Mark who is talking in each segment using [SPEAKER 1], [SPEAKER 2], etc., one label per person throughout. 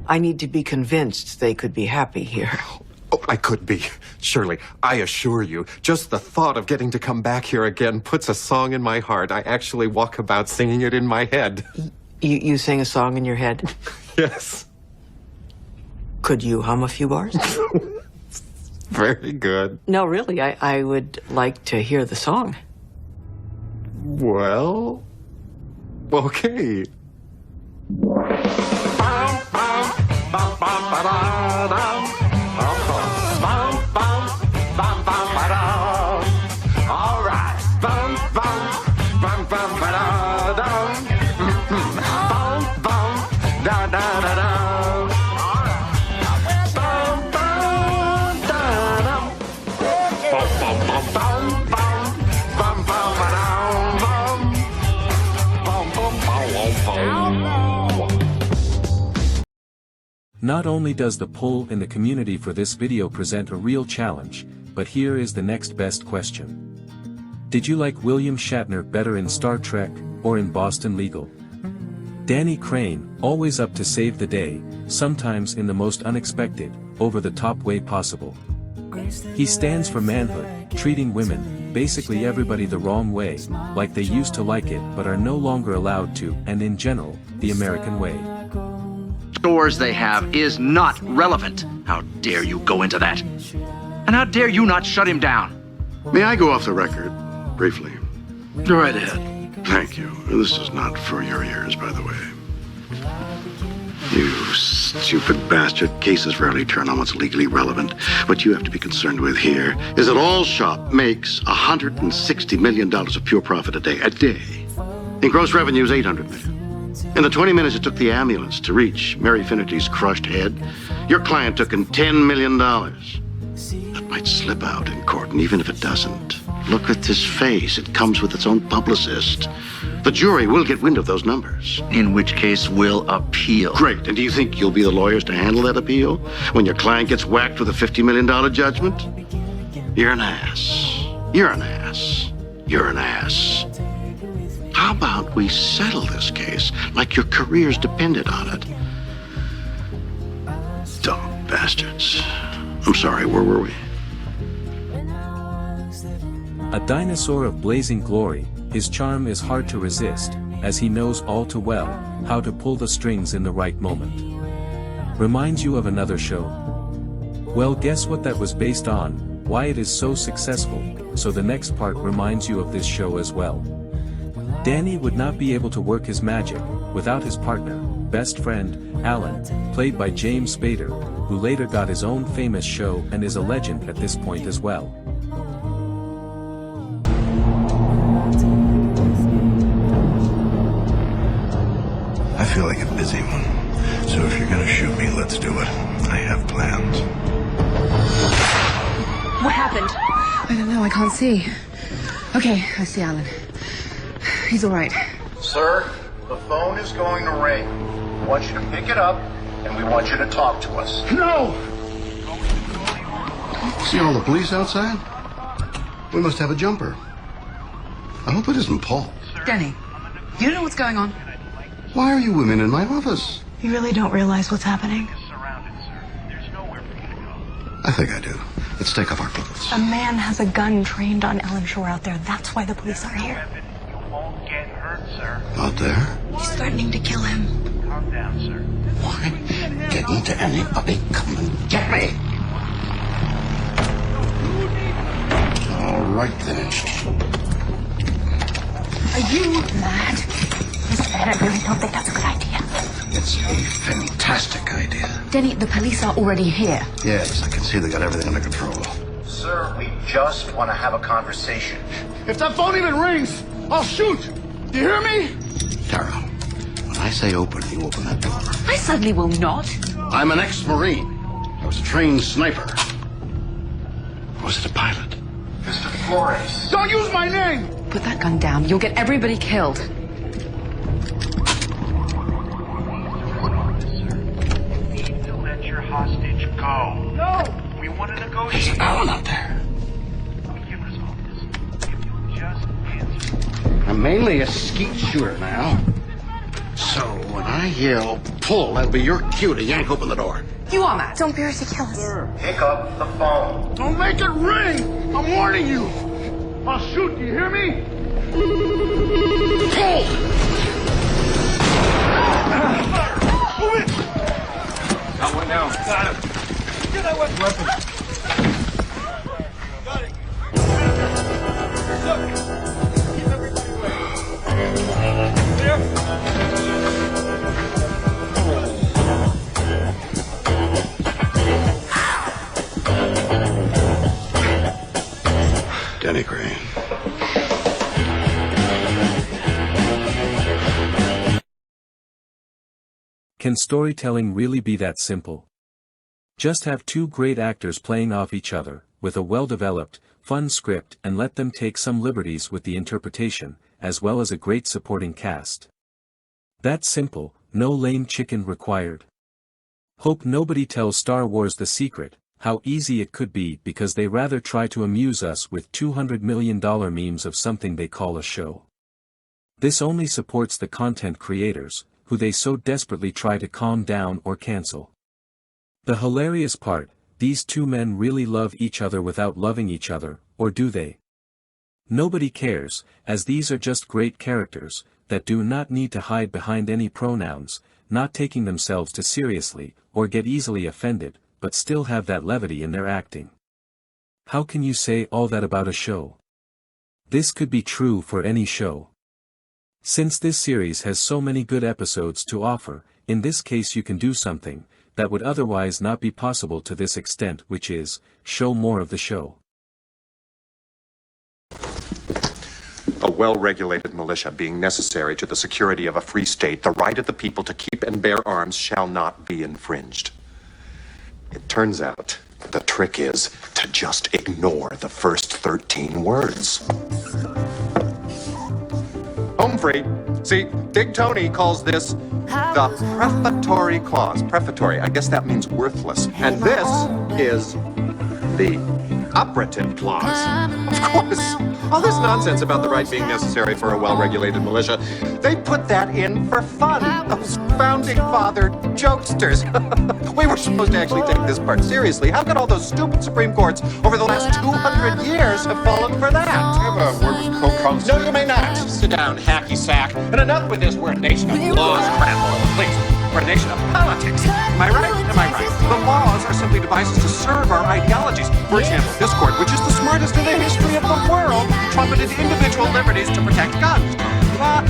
[SPEAKER 1] I need to be convinced they could be happy here.
[SPEAKER 2] Oh, I could be. Surely, I assure you, just the thought of getting to come back here again puts a song in my heart. I actually walk about singing it in my head.
[SPEAKER 1] You sing a song in your head?
[SPEAKER 2] Yes.
[SPEAKER 1] Could you hum a few bars?
[SPEAKER 2] Very good.
[SPEAKER 1] No, really, I would like to hear the song.
[SPEAKER 2] Well, okay.
[SPEAKER 3] Not only does the poll in the community for this video present a real challenge, but here is the next best question. Did you like William Shatner better in Star Trek, or in Boston Legal? Danny Crane, always up to save the day, sometimes in the most unexpected, over-the-top way possible. He stands for manhood, treating women, basically everybody the wrong way, like they used to like it but are no longer allowed to, and in general, the American way.
[SPEAKER 4] Scores they have is not relevant. How dare you go into that? And how dare you not shut him down?
[SPEAKER 5] May I go off the record, briefly?
[SPEAKER 4] Go right ahead.
[SPEAKER 5] Thank you. This is not for your ears, by the way. You stupid bastard. Cases rarely turn on what's legally relevant. What you have to be concerned with here is that all shop makes $160 million of pure profit a day. A day. In gross revenues, $800 million. In the 20 minutes it took the ambulance to reach Mary Finnerty's crushed head, your client took in $10 million. That might slip out in court, and even if it doesn't, look at this face. It comes with its own publicist. The jury will get wind of those numbers.
[SPEAKER 4] In which case we'll appeal.
[SPEAKER 5] Great. And do you think you'll be the lawyers to handle that appeal when your client gets whacked with a $50 million judgment? You're an ass. You're an ass. You're an ass. How about we settle this case like your careers depended on it? Dumb bastards. I'm sorry, where were we?
[SPEAKER 3] A dinosaur of blazing glory, his charm is hard to resist, as he knows all too well how to pull the strings in the right moment. Reminds you of another show? Well, guess what that was based on, why it is so successful, so the next part reminds you of this show as well. Danny would not be able to work his magic without his partner, best friend, Alan, played by James Spader, who later got his own famous show and is a legend at this point as well.
[SPEAKER 5] I feel like a busy one. So if you're gonna shoot me, let's do it. I have plans.
[SPEAKER 6] What happened?
[SPEAKER 7] I don't know, I can't see. Okay, I see Alan. He's all right.
[SPEAKER 8] Sir, the phone is going to ring. We want you to pick it up, and we want you to talk to us.
[SPEAKER 5] No! See all the police outside? We must have a jumper. I hope it isn't Paul.
[SPEAKER 7] Denny, you know what's going on?
[SPEAKER 5] Why are you women in my office?
[SPEAKER 6] You really don't realize what's happening.
[SPEAKER 5] I think I do. Let's take off our clothes.
[SPEAKER 6] A man has a gun trained on Ellen Shore out there. That's why the police are here.
[SPEAKER 5] Out there?
[SPEAKER 6] He's threatening to kill him.
[SPEAKER 8] Calm down, sir.
[SPEAKER 5] Why didn't anybody come and get me? All right, then.
[SPEAKER 6] Are you mad? I really don't think that's a good idea.
[SPEAKER 5] It's a fantastic idea.
[SPEAKER 7] Denny, the police are already here.
[SPEAKER 5] Yes, I can see they got everything under control.
[SPEAKER 8] Sir, we just want to have a conversation.
[SPEAKER 5] If that phone even rings, I'll shoot! Do you hear me? Tara, when I say open, you open that door.
[SPEAKER 7] I certainly will not.
[SPEAKER 5] I'm an ex-Marine. I was a trained sniper. Or was it a pilot?
[SPEAKER 8] Mr. Flores.
[SPEAKER 5] Don't use my name!
[SPEAKER 7] Put that gun down. You'll get everybody killed.
[SPEAKER 8] You need to let your hostage go. No! We want to negotiate.
[SPEAKER 5] There's Alan out there.
[SPEAKER 8] We can resolve this. If you just answer.
[SPEAKER 5] I'm mainly a skeet shooter now. So when I yell pull, that'll be your cue to yank open the door.
[SPEAKER 7] You on that?
[SPEAKER 6] Don't bear to kill us.
[SPEAKER 8] Pick up the phone.
[SPEAKER 5] Don't make it ring! I'm warning you! I'll shoot, do you hear me? Pull! Move it!
[SPEAKER 2] Got one now. Got him.
[SPEAKER 5] Get that weapon!
[SPEAKER 8] Got it. Keep everybody away. Clear?
[SPEAKER 5] Denny Crane.
[SPEAKER 3] Can storytelling really be that simple? Just have two great actors playing off each other, with a well-developed, fun script, and let them take some liberties with the interpretation, as well as a great supporting cast. That's simple, no lame chicken required. Hope nobody tells Star Wars the secret, how easy it could be because they rather try to amuse us with $200 million memes of something they call a show. This only supports the content creators, who they so desperately try to calm down or cancel. The hilarious part, these two men really love each other without loving each other, or do they? Nobody cares, as these are just great characters, that do not need to hide behind any pronouns, not taking themselves too seriously, or get easily offended, but still have that levity in their acting. How can you say all that about a show? This could be true for any show. Since this series has so many good episodes to offer, in this case you can do something that would otherwise not be possible to this extent, which is, show more of the show.
[SPEAKER 2] A well-regulated militia being necessary to the security of a free state, the right of the people to keep and bear arms shall not be infringed. It turns out, the trick is to just ignore the first 13 words. Home free. See, Big Tony calls this the prefatory clause. Prefatory, I guess that means worthless. And this is the operative clause. Of course, all this nonsense about the right being necessary for a well-regulated militia, they put that in for fun. Those founding father jokesters. We were supposed to actually take this part seriously. How could all those stupid Supreme Courts over the last 200 years have fallen for that?
[SPEAKER 5] I have a word with co-counsel.
[SPEAKER 2] No, you may not. Sit down, hacky sack. And enough with this. We're a nation of laws, crap. Please, we're a nation of politics. Am I right? Am I right? The laws are simply devices to serve our ideologies. For example, this court, which is the smartest in the history of the world, trumpeted individual liberties to protect guns. But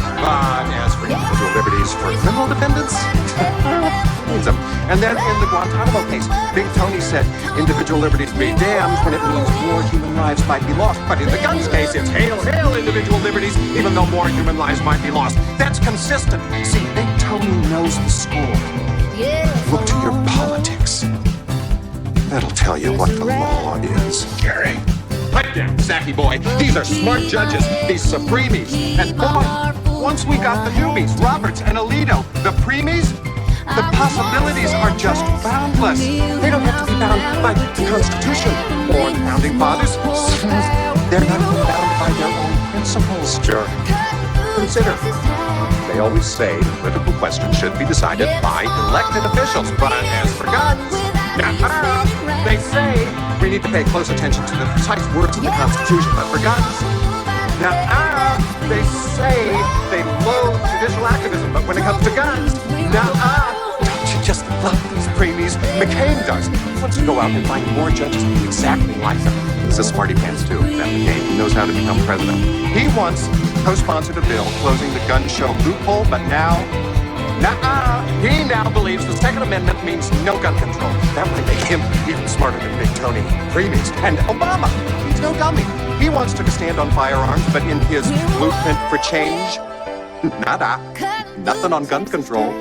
[SPEAKER 2] as for individual liberties for criminal defendants, needs them. And then in the Guantanamo case, Big Tony said individual liberties be damned when it means more human lives might be lost. But in the guns case, it's hail, hail individual liberties, even though more human lives might be lost. That's consistent. See, Big Tony knows the score. Look to your politics. That'll tell you what the law is, Gary. Pipe down, Sacky boy. These are smart judges, these Supremes. And boy, once we got the newbies, Roberts and Alito, the preemies, the possibilities are just boundless. They don't have to be bound by the Constitution or the Founding Fathers. They're not even bound by their own principles. Sure. Consider. They always say the political question should be decided by elected officials. But as for guns, they say we need to pay close attention to the precise words of the Constitution. But for guns, they say they loathe judicial activism. But when it comes to guns, don't you just love these preemies? McCain does. He wants to go out and find more judges who exactly like them. This is smarty pants too, that McCain. He knows how to become president. He once co-sponsored a bill closing the gun show loophole, but now, he now believes the Second Amendment means no gun control. That might make him even smarter than Big Tony. Preemies. And Obama, he's no dummy. He once took a stand on firearms, but in his blueprint for change, nothing on gun control.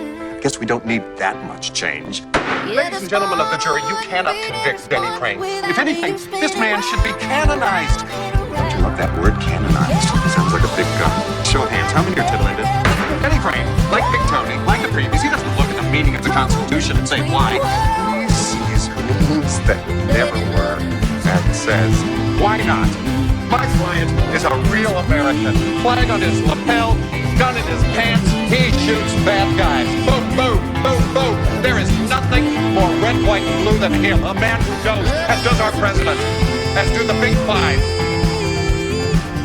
[SPEAKER 2] Guess we don't need that much change. Ladies and gentlemen of the jury, you cannot convict Denny Crane. If anything, this man should be canonized. Don't you love that word, canonized? Sounds like a big gun. Show of hands, how many are titillated? Denny Crane, like Big Tony, like the previous, he doesn't look at the meaning of the Constitution and say why. He sees meanings that never were and says, why not? My client is a real American. Flag on his lapel, gun in his pants, he shoots bad him, a man who knows, as does our president, as do the big five.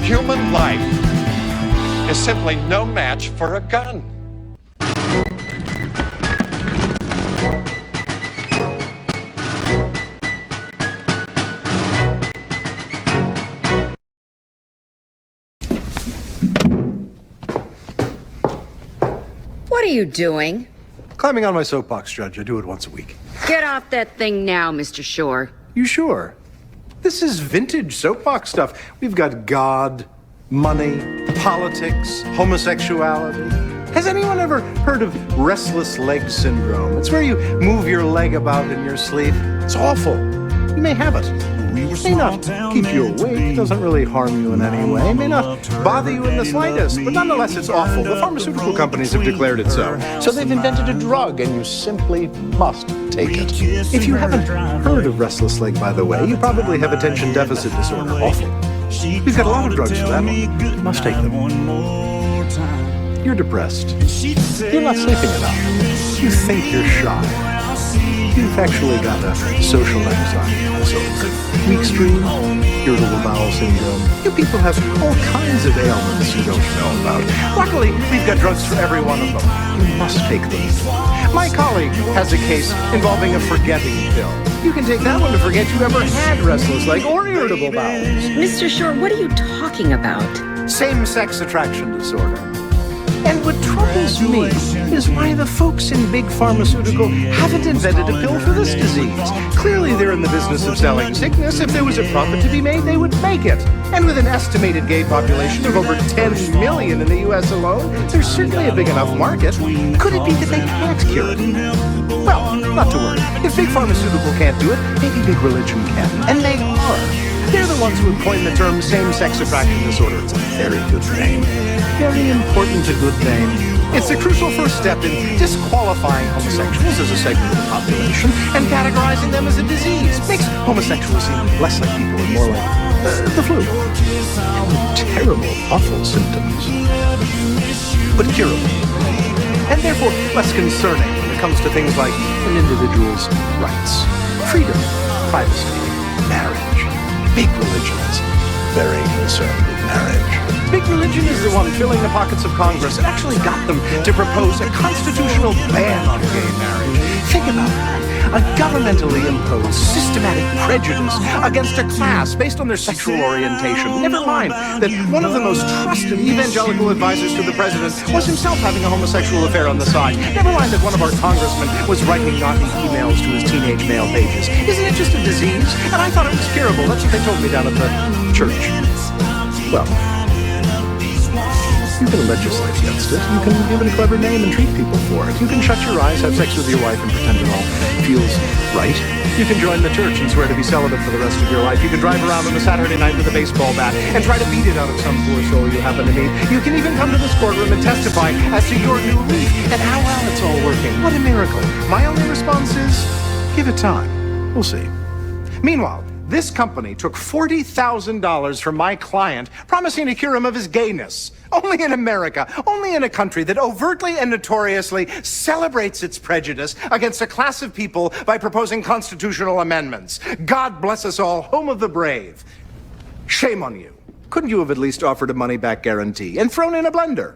[SPEAKER 2] Human life is simply no match for a gun.
[SPEAKER 9] What are you doing?
[SPEAKER 10] Climbing on my soapbox, Judge. I do it once a week.
[SPEAKER 9] Get off that thing now, Mr. Shore.
[SPEAKER 10] You sure? This is vintage soapbox stuff. We've got God, money, politics, homosexuality. Has anyone ever heard of restless leg syndrome? It's where you move your leg about in your sleep. It's awful. You may have it. It may not keep you awake, doesn't really harm you in any way, it may not bother you in the slightest, but nonetheless it's awful. The pharmaceutical companies have declared it so. So they've invented a drug, and you simply must take it. If you haven't heard of restless leg, by the way, you probably have attention deficit disorder. Awful. We've got a lot of drugs for that. You must take them. You're depressed. You're not sleeping enough. You think you're shy. You've actually got a social anxiety disorder. Weak stream, irritable bowel syndrome. You people have all kinds of ailments you don't know about. Luckily, we've got drugs for every one of them. You must take them. My colleague has a case involving a forgetting pill. You can take that one to forget you ever had restless leg or irritable bowels.
[SPEAKER 9] Mr. Shore, what are you talking about?
[SPEAKER 10] Same-sex attraction disorder. And what troubles me is why the folks in big pharmaceutical haven't invented a pill for this disease. Clearly they're in the business of selling sickness. If there was a profit to be made, they would make it. And with an estimated gay population of over 10 million in the US alone, there's certainly a big enough market. Could it be that they can't cure it? Well, not to worry. If big pharmaceutical can't do it, maybe big religion can. And they are. They're the ones who have coined the term same-sex attraction disorder. It's a very good name. Very important, a good name. It's a crucial first step in disqualifying homosexuals as a segment of the population and categorizing them as a disease. Makes homosexuals seem less like people and more like the flu. Terrible, awful symptoms. But curable. And therefore less concerning when it comes to things like an individual's rights, freedom, privacy, marriage. Big religion is very concerned with marriage. Big religion is the one filling the pockets of Congress. It actually got them to propose a constitutional ban on gay marriage. Think about that. A governmentally imposed systematic prejudice against a class based on their sexual orientation. Never mind that one of the most trusted evangelical advisors to the president was himself having a homosexual affair on the side. Never mind that one of our congressmen was writing naughty emails to his teenage male pages. Isn't it just a disease? And I thought it was curable. That's what they told me down at the church. Well, you can legislate against it. You can give it a clever name and treat people for it. You can shut your eyes, have sex with your wife, and pretend it all feels right. You can join the church and swear to be celibate for the rest of your life. You can drive around on a Saturday night with a baseball bat and try to beat it out of some poor soul you happen to meet. You can even come to this courtroom and testify as to your new leaf and how well it's all working. What a miracle. My only response is, give it time. We'll see. Meanwhile, this company took $40,000 from my client, promising to cure him of his gayness. Only in America, only in a country that overtly and notoriously celebrates its prejudice against a class of people by proposing constitutional amendments. God bless us all, home of the brave. Shame on you. Couldn't you have at least offered a money-back guarantee and thrown in a blender?